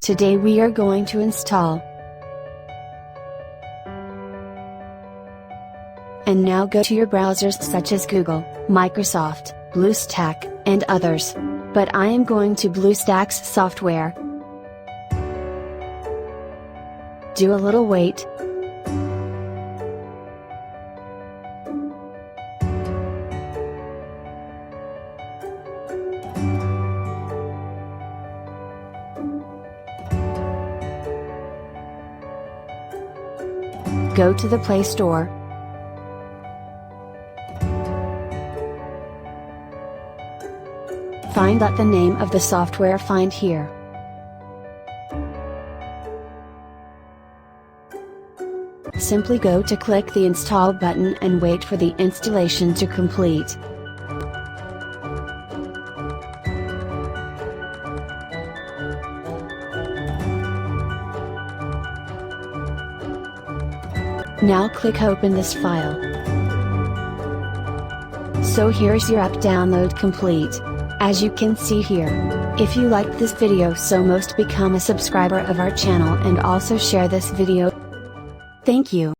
Today we are going to install. And now go to your browsers such as Google, Microsoft, BlueStack, and others. But I am going to BlueStacks software. Do a little wait. Go to the Play Store. Find out the name of the software, find here. Simply go to click the install button and wait for the installation to complete. Now click open this file. So here's your app download complete. As you can see here. If you liked this video, so most become a subscriber of our channel and also share this video. Thank you.